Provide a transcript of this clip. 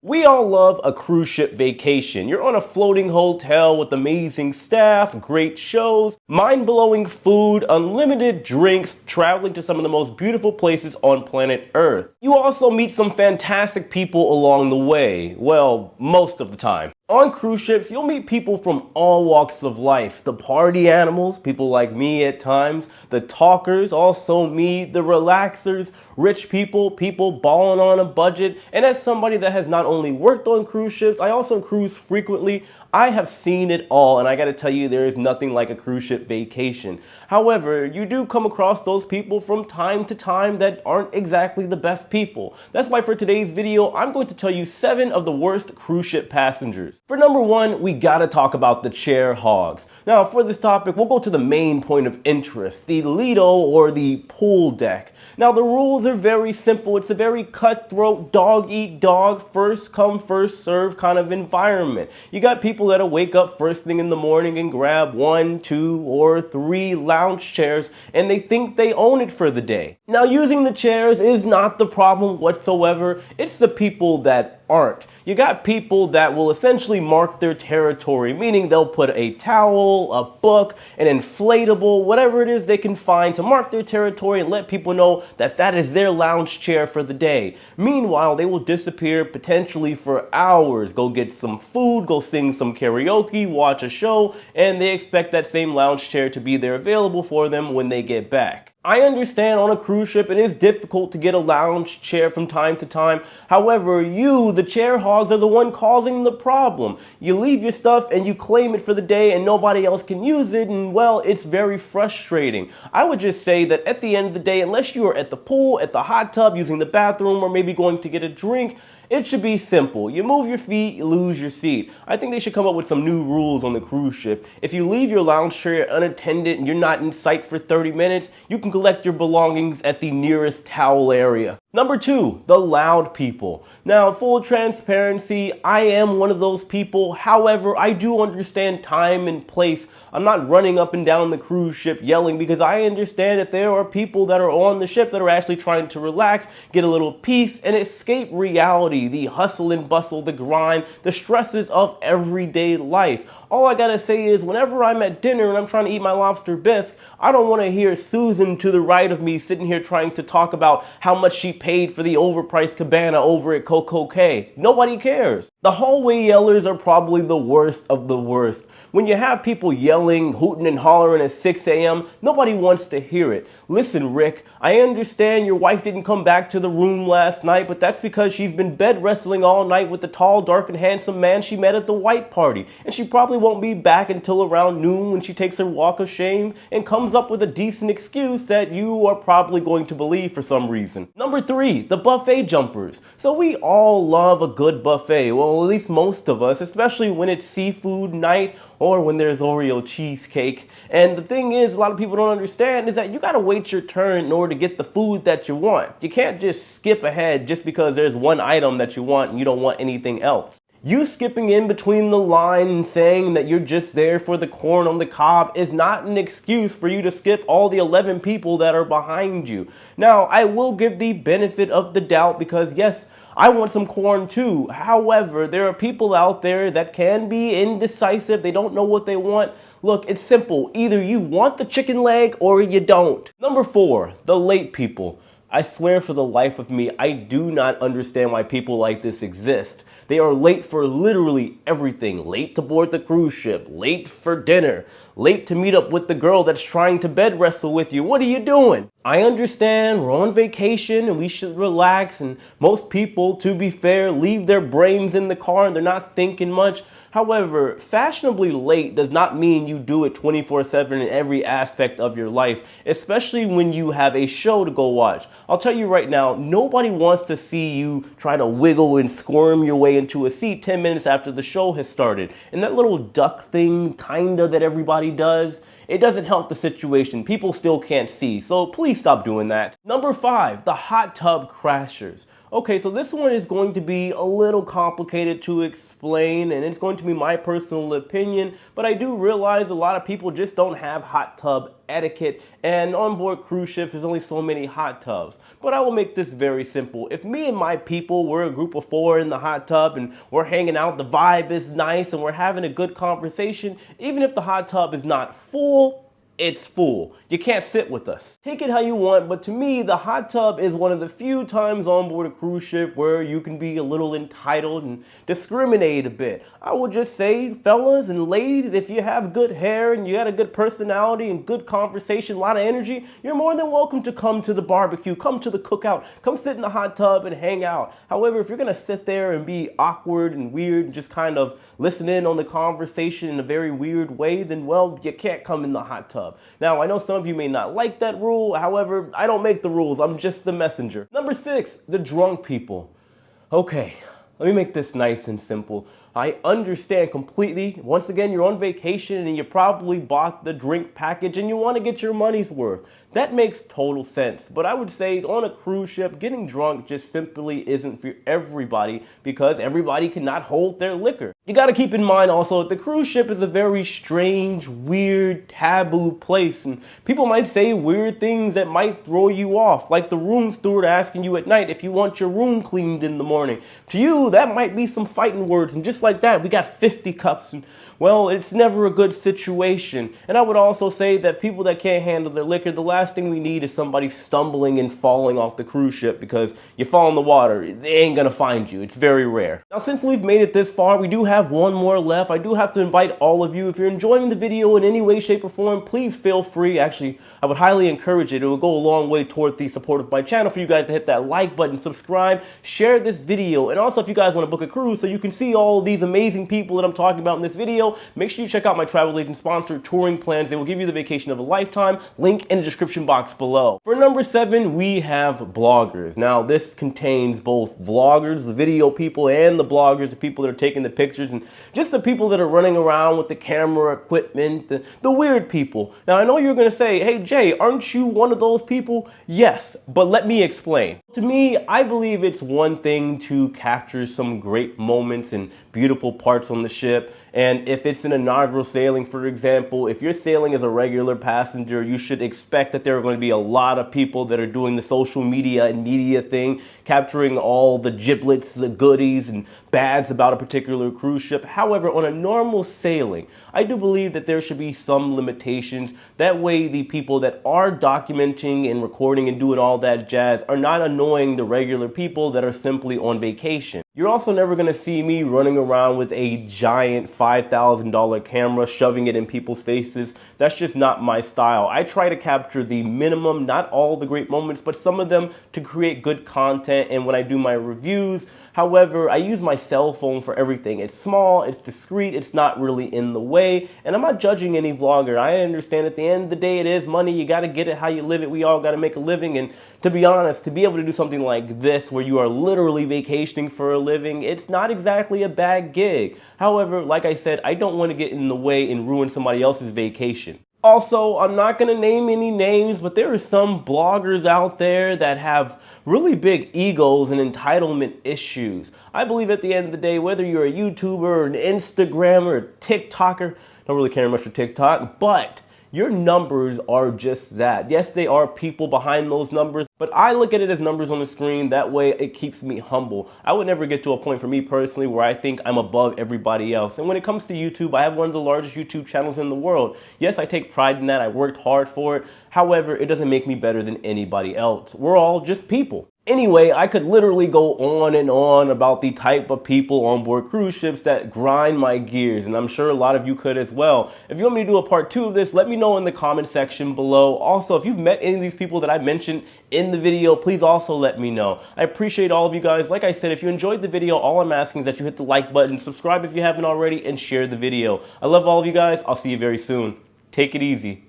We all love a cruise ship vacation. You're on a floating hotel with amazing staff, great shows, mind-blowing food, unlimited drinks, traveling to some of the most beautiful places on planet Earth. You also meet some fantastic people along the way. Well, most of the time. On cruise ships, you'll meet people from all walks of life. The party animals, people like me at times, the talkers, also me, the relaxers, rich people, people balling on a budget. And as somebody that has not only worked on cruise ships, I also cruise frequently. I have seen it all, and I gotta tell you, there is nothing like a cruise ship vacation. However, you do come across those people from time to time that aren't exactly the best people. That's why for today's video, I'm going to tell you 7 of the worst cruise ship passengers. For number 1, we gotta talk about the chair hogs. Now, for this topic, we'll go to the main point of interest, the Lido or the pool deck. Now, the rules are very simple. It's a very cutthroat, dog-eat-dog, first-come, first-serve kind of environment. You got people that'll wake up first thing in the morning and grab 1, 2, or 3 lounge chairs, and they think they own it for the day. Now, using the chairs is not the problem whatsoever. It's the people that aren't. You got people that will essentially mark their territory, meaning they'll put a towel, a book, an inflatable, whatever it is they can find to mark their territory and let people know that that is their lounge chair for the day. Meanwhile, they will disappear potentially for hours, go get some food, go sing some karaoke, watch a show, and they expect that same lounge chair to be there available for them when they get back. I understand on a cruise ship it is difficult to get a lounge chair from time to time. However, you, the chair hogs, are the one causing the problem. You leave your stuff and you claim it for the day and nobody else can use it, and well, it's very frustrating. I would just say that at the end of the day, unless you are at the pool, at the hot tub, using the bathroom, or maybe going to get a drink, it should be simple. You move your feet, you lose your seat. I think they should come up with some new rules on the cruise ship. If you leave your lounge chair unattended and you're not in sight for 30 minutes, you can collect your belongings at the nearest towel area. Number 2, the loud people. Now, full transparency, I am one of those people. However, I do understand time and place. I'm not running up and down the cruise ship yelling because I understand that there are people that are on the ship that are actually trying to relax, get a little peace, and escape reality, the hustle and bustle, the grind, the stresses of everyday life. All I gotta say is whenever I'm at dinner and I'm trying to eat my lobster bisque, I don't want to hear Susan to the right of me sitting here trying to talk about how much she paid for the overpriced cabana over at Coco K. Nobody cares. The hallway yellers are probably the worst of the worst. When you have people yelling, hooting and hollering at 6 a.m., nobody wants to hear it. Listen, Rick, I understand your wife didn't come back to the room last night, but that's because she's been bed wrestling all night with the tall, dark, and handsome man she met at the white party. And she probably won't be back until around noon when she takes her walk of shame and comes up with a decent excuse that you are probably going to believe for some reason. Number 3, the buffet jumpers. So we all love a good buffet. Well, at least most of us, especially when it's seafood night or when there's Oreo cheesecake. And the thing is, a lot of people don't understand is that you gotta wait your turn in order to get the food that you want. You can't just skip ahead just because there's one item that you want and you don't want anything else. You skipping in between the line and saying that you're just there for the corn on the cob is not an excuse for you to skip all the 11 people that are behind you. Now, I will give the benefit of the doubt because yes, I want some corn too. However, there are people out there that can be indecisive. They don't know what they want. Look, it's simple. Either you want the chicken leg or you don't. Number 4, the late people. I swear for the life of me, I do not understand why people like this exist. They are late for literally everything. Late to board the cruise ship, late for dinner, late to meet up with the girl that's trying to bed wrestle with you. What are you doing? I understand we're on vacation and we should relax, and most people, to be fair, leave their brains in the car and they're not thinking much. However, fashionably late does not mean you do it 24/7 in every aspect of your life, especially when you have a show to go watch. I'll tell you right now, nobody wants to see you try to wiggle and squirm your way into a seat 10 minutes after the show has started. And that little duck thing, kinda, that everybody does, it doesn't help the situation. People still can't see, so please stop doing that. Number 5, the hot tub crashers. Okay, so this one is going to be a little complicated to explain, and it's going to be my personal opinion, but I do realize a lot of people just don't have hot tub etiquette, and on board cruise ships there's only so many hot tubs. But I will make this very simple. If me and my people, we're a group of 4 in the hot tub and we're hanging out, the vibe is nice and we're having a good conversation, even if the hot tub is not full, it's full. You can't sit with us. Take it how you want, but to me, the hot tub is one of the few times on board a cruise ship where you can be a little entitled and discriminate a bit. I would just say, fellas and ladies, if you have good hair and you got a good personality and good conversation, a lot of energy, you're more than welcome to come to the barbecue, come to the cookout, come sit in the hot tub and hang out. However, if you're gonna sit there and be awkward and weird and just kind of listen in on the conversation in a very weird way, then well, you can't come in the hot tub. Now, I know some of you may not like that rule. However, I don't make the rules. I'm just the messenger. Number 6, the drunk people. Okay, let me make this nice and simple. I understand completely. Once again, you're on vacation and you probably bought the drink package and you want to get your money's worth. That makes total sense. But I would say on a cruise ship, getting drunk just simply isn't for everybody because everybody cannot hold their liquor. You got to keep in mind also that the cruise ship is a very strange, weird, taboo place, and people might say weird things that might throw you off, like the room steward asking you at night if you want your room cleaned in the morning. To you, that might be some fighting words, and just like that, we got fisticuffs, and well, it's never a good situation. And I would also say that people that can't handle their liquor, the last thing we need is somebody stumbling and falling off the cruise ship because you fall in the water. They ain't gonna find you. It's very rare. Now, since we've made it this far, we do have one more left. I do have to invite all of you. If you're enjoying the video in any way, shape, or form, please feel free. Actually, I would highly encourage it. It will go a long way toward the support of my channel for you guys to hit that like button, subscribe, share this video, and also if you guys want to book a cruise so you can see all these amazing people that I'm talking about in this video, make sure you check out my travel agent sponsored touring plans. They will give you the vacation of a lifetime. Link in the description box below. For number 7, we have bloggers. Now, this contains both vloggers, the video people, and the bloggers, the people that are taking the pictures, and just the people that are running around with the camera equipment, the weird people. Now, I know you're going to say, hey, Jay, aren't you one of those people? Yes, but let me explain. To me, I believe it's one thing to capture some great moments and beautiful parts on the ship. And if it's an inaugural sailing, for example, if you're sailing as a regular passenger, you should expect that there are going to be a lot of people that are doing the social media and media thing, capturing all the giblets, the goodies, and bads about a particular cruise ship. However, on a normal sailing, I do believe that there should be some limitations. That way, the people that are documenting and recording and doing all that jazz are not annoying the regular people that are simply on vacation. You're also never going to see me running around with a giant $5,000 camera, shoving it in people's faces. That's just not my style. I try to capture the minimum, not all the great moments, but some of them to create good content. And when I do my reviews, however, I use my cell phone for everything. It's small, it's discreet, it's not really in the way, and I'm not judging any vlogger. I understand at the end of the day, it is money. You got to get it how you live it. We all got to make a living, and to be honest, to be able to do something like this where you are literally vacationing for a living, it's not exactly a bad gig. However, like I said, I don't want to get in the way and ruin somebody else's vacation. Also, I'm not going to name any names, but there are some bloggers out there that have really big egos and entitlement issues. I believe at the end of the day, whether you're a YouTuber or an Instagrammer or TikToker, don't really care much for TikTok, but your numbers are just that. Yes, they are people behind those numbers, but I look at it as numbers on the screen. That way it keeps me humble. I would never get to a point for me personally where I think I'm above everybody else. And when it comes to YouTube, I have one of the largest YouTube channels in the world. Yes, I take pride in that. I worked hard for it. However, it doesn't make me better than anybody else. We're all just people. Anyway, I could literally go on and on about the type of people on board cruise ships that grind my gears, and I'm sure a lot of you could as well. If you want me to do a part 2 of this, let me know in the comment section below. Also, if you've met any of these people that I mentioned in the video, please also let me know. I appreciate all of you guys. Like I said, if you enjoyed the video, all I'm asking is that you hit the like button, subscribe if you haven't already, and share the video. I love all of you guys. I'll see you very soon. Take it easy.